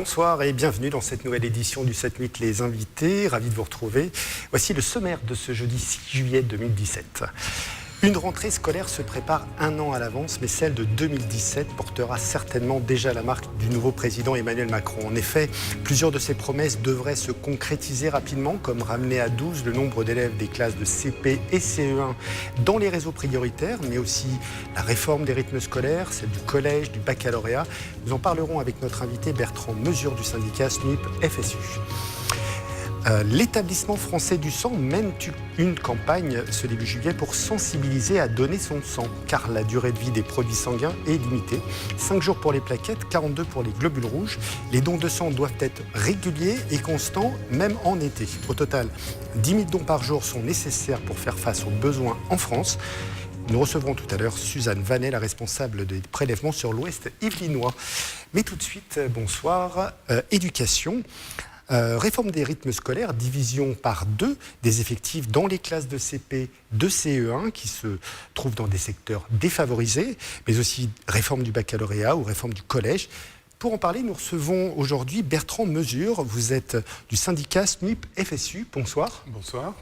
Bonsoir et bienvenue dans cette nouvelle édition du 7-8 Les Invités. Ravi de vous retrouver. Voici le sommaire de ce jeudi 6 juillet 2017. Une rentrée scolaire se prépare un an à l'avance, mais celle de 2017 portera certainement déjà la marque du nouveau président Emmanuel Macron. En effet, plusieurs de ses promesses devraient se concrétiser rapidement, comme ramener à 12 le nombre d'élèves des classes de CP et CE1 dans les réseaux prioritaires, mais aussi la réforme des rythmes scolaires, celle du collège, du baccalauréat. Nous en parlerons avec notre invité Bertrand Mesure du syndicat SNUIP FSU. L'établissement français du sang mène une campagne ce début juillet pour sensibiliser à donner son sang, car la durée de vie des produits sanguins est limitée. 5 jours pour les plaquettes, 42 pour les globules rouges. Les dons de sang doivent être réguliers et constants, même en été. Au total, 10 000 dons par jour sont nécessaires pour faire face aux besoins en France. Nous recevrons tout à l'heure Suzanne Vanet, la responsable des prélèvements sur l'Ouest yvelinois. Mais tout de suite, bonsoir. Éducation. Réforme des rythmes scolaires, division par 2 des effectifs dans les classes de CP, de CE1 qui se trouvent dans des secteurs défavorisés, mais aussi réforme du baccalauréat ou réforme du collège. Pour en parler, nous recevons aujourd'hui Bertrand Mesure. Vous êtes du syndicat SNUIP FSU. Bonsoir. Bonsoir.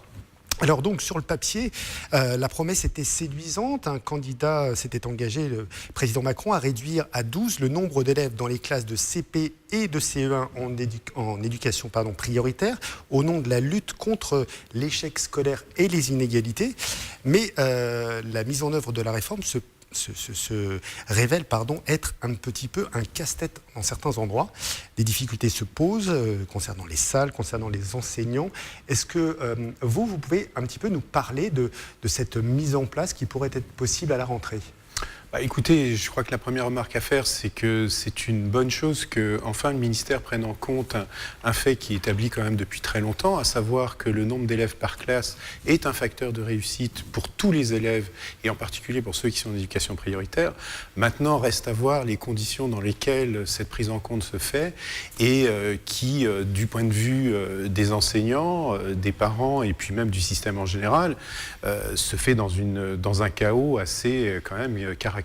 Alors donc sur le papier, la promesse était séduisante. Un candidat s'était engagé, le président Macron, à réduire à 12 le nombre d'élèves dans les classes de CP et de CE1 en éducation prioritaire, au nom de la lutte contre l'échec scolaire et les inégalités. Mais la mise en œuvre de la réforme se révèle être un petit peu un casse-tête dans certains endroits. Des difficultés se posent concernant les salles, concernant les enseignants. Est-ce que vous pouvez un petit peu nous parler de cette mise en place qui pourrait être possible à la rentrée ? Écoutez, je crois que la première remarque à faire, c'est que c'est une bonne chose que enfin le ministère prenne en compte un fait qui est établi quand même depuis très longtemps, à savoir que le nombre d'élèves par classe est un facteur de réussite pour tous les élèves, et en particulier pour ceux qui sont en éducation prioritaire. Maintenant, reste à voir les conditions dans lesquelles cette prise en compte se fait, et qui, du point de vue des enseignants, des parents, et puis même du système en général, se fait dans un chaos assez quand même caractérisé.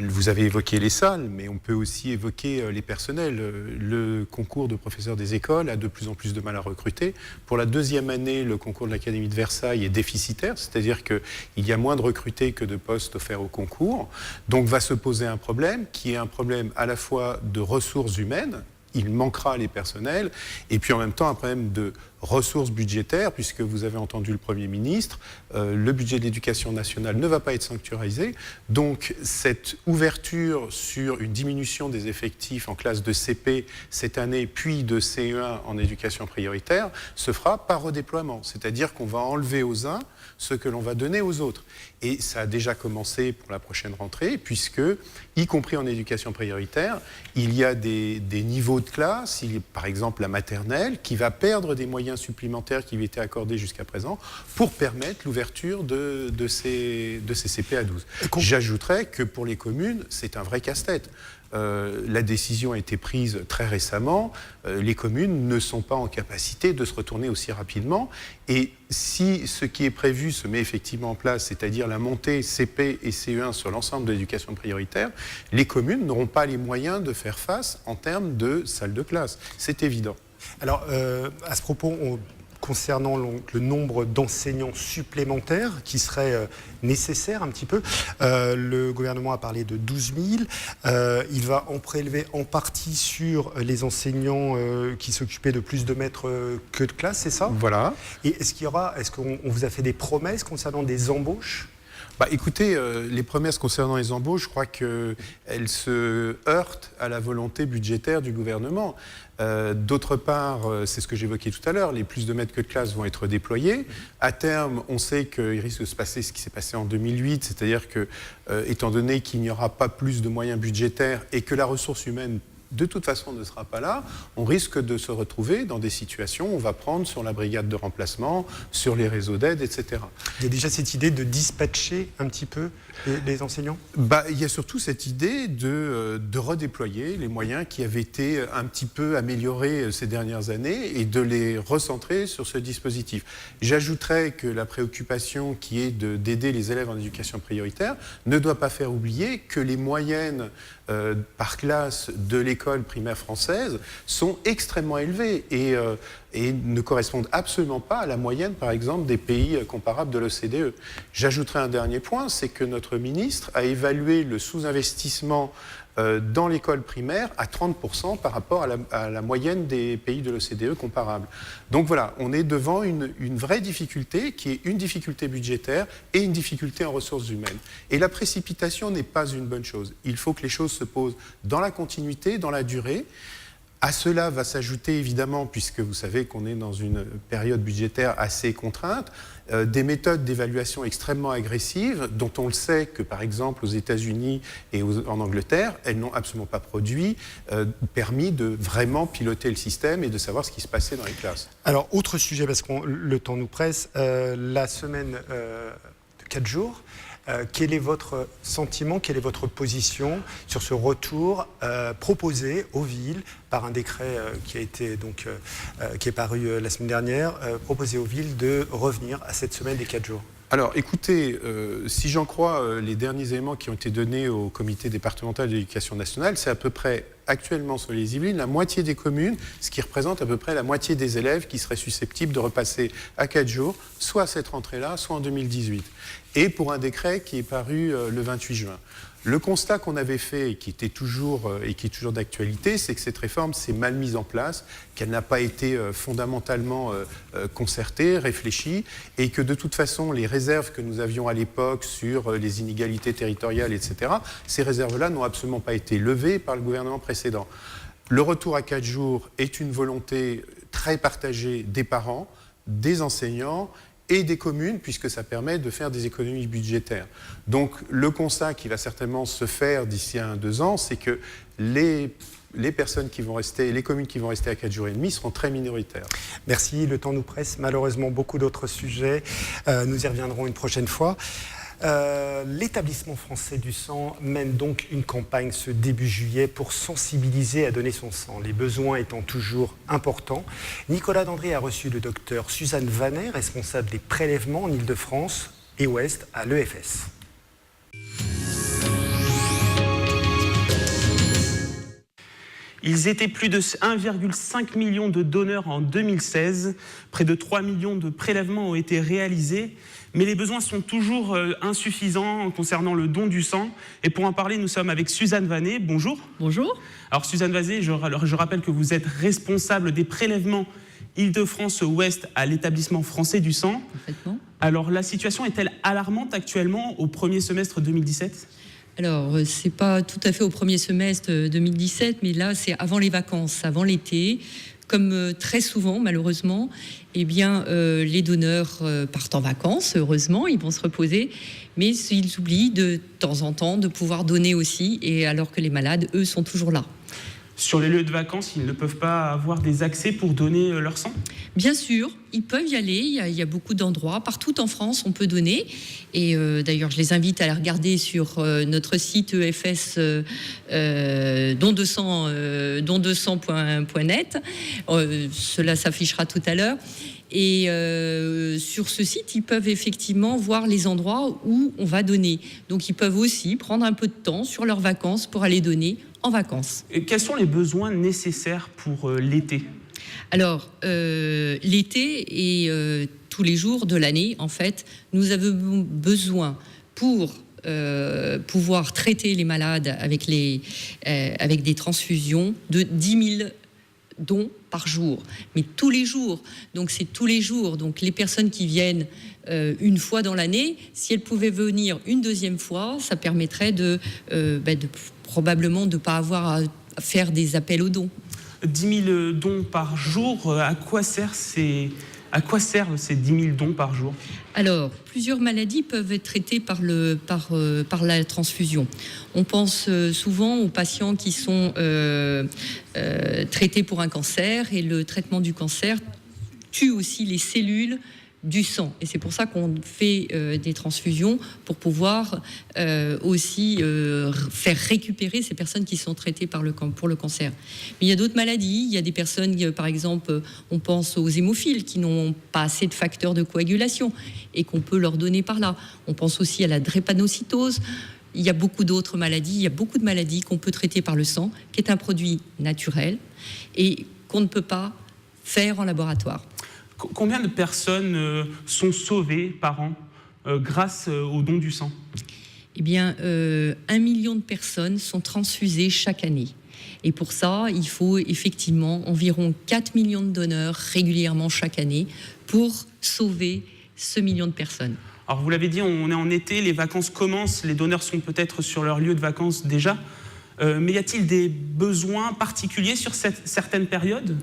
Vous avez évoqué les salles, mais on peut aussi évoquer les personnels. Le concours de professeurs des écoles a de plus en plus de mal à recruter. Pour la deuxième année, le concours de l'Académie de Versailles est déficitaire, c'est-à-dire qu'il y a moins de recrutés que de postes offerts au concours. Donc va se poser un problème qui est un problème à la fois de ressources humaines, il manquera les personnels, et puis en même temps un problème de ressources budgétaires, puisque vous avez entendu le Premier ministre, le budget de l'éducation nationale ne va pas être sanctuarisé, donc cette ouverture sur une diminution des effectifs en classe de CP cette année, puis de CE1 en éducation prioritaire, se fera par redéploiement, c'est-à-dire qu'on va enlever aux uns ce que l'on va donner aux autres. Et ça a déjà commencé pour la prochaine rentrée, puisque, y compris en éducation prioritaire, il y a des niveaux de classe, par exemple la maternelle, qui va perdre des moyens supplémentaires qui lui étaient accordés jusqu'à présent pour permettre l'ouverture de ces CP à 12. J'ajouterais que pour les communes, c'est un vrai casse-tête. La décision a été prise très récemment. Les communes ne sont pas en capacité de se retourner aussi rapidement. Et si ce qui est prévu se met effectivement en place, c'est-à-dire la montée CP et CE1 sur l'ensemble de l'éducation prioritaire, les communes n'auront pas les moyens de faire face en termes de salles de classe. C'est évident. Alors, à ce propos, concernant le nombre d'enseignants supplémentaires qui seraient nécessaires un petit peu, le gouvernement a parlé de 12 000. Il va en prélever en partie sur les enseignants qui s'occupaient de plus de maîtres que de classe, c'est ça ? Voilà. Et est-ce qu'on vous a fait des promesses concernant des embauches ? Écoutez, les promesses concernant les embauches, je crois qu'elles se heurtent à la volonté budgétaire du gouvernement. D'autre part, c'est ce que j'évoquais tout à l'heure, les plus de maîtres que de classe vont être déployés. À terme, on sait qu'il risque de se passer ce qui s'est passé en 2008, c'est-à-dire que, étant donné qu'il n'y aura pas plus de moyens budgétaires et que la ressource humaine de toute façon ne sera pas là, on risque de se retrouver dans des situations où on va prendre sur la brigade de remplacement, sur les réseaux d'aide, etc. Il y a déjà cette idée de dispatcher un petit peu les enseignants ? Il y a surtout cette idée de redéployer les moyens qui avaient été un petit peu améliorés ces dernières années et de les recentrer sur ce dispositif. J'ajouterais que la préoccupation qui est d'aider les élèves en éducation prioritaire ne doit pas faire oublier que les moyennes par classe de l'école écoles primaires françaises sont extrêmement élevés et ne correspondent absolument pas à la moyenne, par exemple, des pays comparables de l'OCDE. J'ajouterai un dernier point, c'est que notre ministre a évalué le sous-investissement dans l'école primaire à 30% par rapport à la moyenne des pays de l'OCDE comparables. Donc voilà, on est devant une vraie difficulté qui est une difficulté budgétaire et une difficulté en ressources humaines. Et la précipitation n'est pas une bonne chose. Il faut que les choses se posent dans la continuité, dans la durée. À cela va s'ajouter évidemment, puisque vous savez qu'on est dans une période budgétaire assez contrainte, des méthodes d'évaluation extrêmement agressives, dont on le sait que par exemple aux États-Unis et en Angleterre, elles n'ont absolument pas permis de vraiment piloter le système et de savoir ce qui se passait dans les classes. Alors, autre sujet, parce que le temps nous presse, la semaine de 4 jours, quel est votre sentiment, quelle est votre position sur ce retour proposé aux villes par un décret qui est paru la semaine dernière, proposé aux villes de revenir à cette semaine des 4 jours? Alors écoutez, si j'en crois les derniers éléments qui ont été donnés au comité départemental de l'éducation nationale, c'est à peu près actuellement sur les Yvelines la moitié des communes, ce qui représente à peu près la moitié des élèves qui seraient susceptibles de repasser à 4 jours, soit à cette rentrée-là, soit en 2018. Et pour un décret qui est paru le 28 juin. Le constat qu'on avait fait et qui est toujours d'actualité, c'est que cette réforme s'est mal mise en place, qu'elle n'a pas été fondamentalement concertée, réfléchie, et que de toute façon, les réserves que nous avions à l'époque sur les inégalités territoriales, etc., ces réserves-là n'ont absolument pas été levées par le gouvernement précédent. Le retour à 4 jours est une volonté très partagée des parents, des enseignants et des communes, puisque ça permet de faire des économies budgétaires. Donc le constat qui va certainement se faire d'ici 1 à 2 ans, c'est que les personnes qui vont rester, les communes qui vont rester à 4 jours et demi seront très minoritaires. Merci, le temps nous presse. Malheureusement, beaucoup d'autres sujets. Nous y reviendrons une prochaine fois. L'établissement français du sang mène donc une campagne ce début juillet pour sensibiliser à donner son sang, les besoins étant toujours importants. Nicolas Dandré a reçu le docteur Suzanne Vanet, responsable des prélèvements en Ile-de-France et Ouest à l'EFS. Ils étaient plus de 1,5 million de donneurs en 2016. Près de 3 millions de prélèvements ont été réalisés. Mais les besoins sont toujours insuffisants concernant le don du sang. Et pour en parler, nous sommes avec Suzanne Vanet. Bonjour. Bonjour. Alors Suzanne Vanet, je rappelle que vous êtes responsable des prélèvements Île-de-France-Ouest à l'établissement français du sang. Parfaitement. Alors la situation est-elle alarmante actuellement au premier semestre 2017 ? Alors, c'est pas tout à fait au premier semestre 2017, mais là, c'est avant les vacances, avant l'été. Comme très souvent, malheureusement, eh bien, les donneurs partent en vacances, heureusement, ils vont se reposer, mais ils oublient de temps en temps de pouvoir donner aussi, et alors que les malades, eux, sont toujours là. Sur les lieux de vacances, ils ne peuvent pas avoir des accès pour donner leur sang ? Bien sûr, ils peuvent y aller. Il y a beaucoup d'endroits. Partout en France, on peut donner. Et d'ailleurs, je les invite à la regarder sur notre site EFS don200.net. Cela s'affichera tout à l'heure. Et sur ce site, ils peuvent effectivement voir les endroits où on va donner. Donc, ils peuvent aussi prendre un peu de temps sur leurs vacances pour aller donner en vacances. Et quels sont les besoins nécessaires pour l'été ? Alors, l'été et tous les jours de l'année, en fait, nous avons besoin pour pouvoir traiter les malades avec des transfusions de 10 000 dons par jour. Mais tous les jours. Donc, c'est tous les jours. Donc, les personnes qui viennent une fois dans l'année, si elles pouvaient venir une deuxième fois, ça permettrait probablement de ne pas avoir à faire des appels aux dons. 10 000 dons par jour, à quoi servent ces 10 000 dons par jour ? Alors, plusieurs maladies peuvent être traitées par la transfusion. On pense souvent aux patients qui sont traités pour un cancer, et le traitement du cancer tue aussi les cellules du sang. Et c'est pour ça qu'on fait des transfusions pour pouvoir aussi faire récupérer ces personnes qui sont traitées pour le cancer. Mais il y a d'autres maladies. Il y a des personnes, par exemple, on pense aux hémophiles qui n'ont pas assez de facteurs de coagulation et qu'on peut leur donner par là. On pense aussi à la drépanocytose. il y a beaucoup d'autres maladies, il y a beaucoup de maladies qu'on peut traiter par le sang, qui est un produit naturel et qu'on ne peut pas faire en laboratoire. Combien de personnes sont sauvées par an grâce au don du sang ? Eh bien, 1 million de personnes sont transfusées chaque année. Et pour ça, il faut effectivement environ 4 millions de donneurs régulièrement chaque année pour sauver ce million de personnes. Alors vous l'avez dit, on est en été, les vacances commencent, les donneurs sont peut-être sur leur lieu de vacances déjà. Mais y a-t-il des besoins particuliers sur certaines périodes ?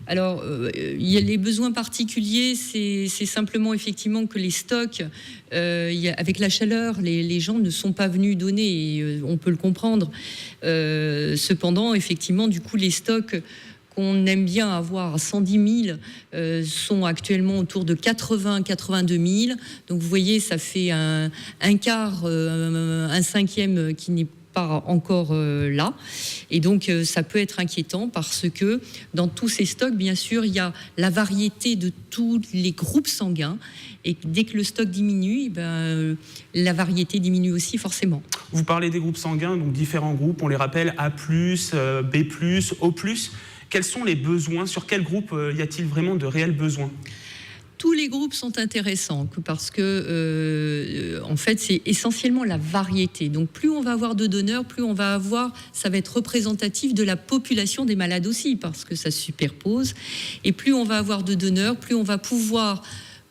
Alors, il y a les besoins particuliers, c'est simplement effectivement que les stocks, avec la chaleur, les gens ne sont pas venus donner, et, on peut le comprendre. Cependant, effectivement, du coup, les stocks qu'on aime bien avoir à 110 000 sont actuellement autour de 80-82 000. Donc, vous voyez, ça fait un quart, un cinquième qui n'est pas encore là. Et donc, ça peut être inquiétant parce que dans tous ces stocks, bien sûr, il y a la variété de tous les groupes sanguins. Et dès que le stock diminue, la variété diminue aussi forcément. Vous parlez des groupes sanguins, donc différents groupes, on les rappelle, A+, B+, O+. Quels sont les besoins ? Sur quel groupe y a-t-il vraiment de réels besoins ? Tous les groupes sont intéressants parce que, en fait, c'est essentiellement la variété. Donc, plus on va avoir de donneurs, plus on va avoir, ça va être représentatif de la population des malades aussi, parce que ça se superpose. Et plus on va avoir de donneurs, plus on va pouvoir,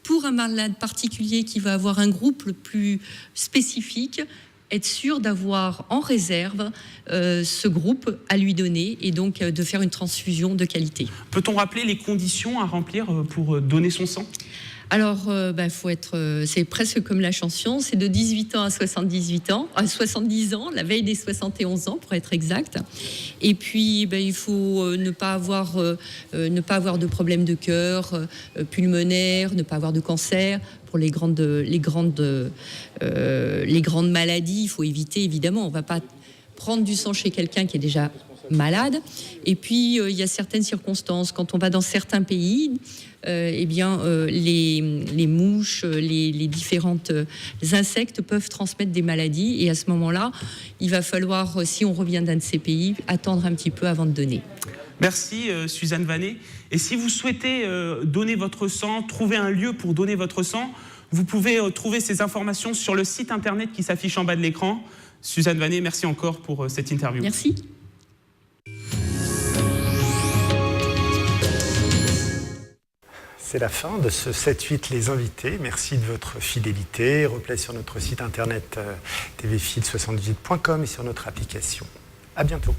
pour un malade particulier qui va avoir un groupe le plus spécifique, être sûr d'avoir en réserve ce groupe à lui donner et donc de faire une transfusion de qualité. Peut-on rappeler les conditions à remplir pour donner son sang ? Alors, faut être, c'est presque comme la chanson, c'est de 18 ans à 78 ans, à 70 ans, la veille des 71 ans pour être exact. Et puis, il faut ne pas avoir de problème de cœur, pulmonaire, ne pas avoir de cancer. Pour les grandes maladies, il faut éviter, évidemment, on ne va pas prendre du sang chez quelqu'un qui est déjà malade. Et puis, il y a certaines circonstances. Quand on va dans certains pays, les mouches, les différentes insectes peuvent transmettre des maladies. Et à ce moment-là, il va falloir, si on revient d'un de ces pays, attendre un petit peu avant de donner. Merci Suzanne Vanet. Et si vous souhaitez donner votre sang, trouver un lieu pour donner votre sang, vous pouvez trouver ces informations sur le site internet qui s'affiche en bas de l'écran. Suzanne Vanet, merci encore pour cette interview. Merci. C'est la fin de ce 7-8 Les Invités. Merci de votre fidélité. Replay sur notre site internet tvfil78.com et sur notre application. À bientôt.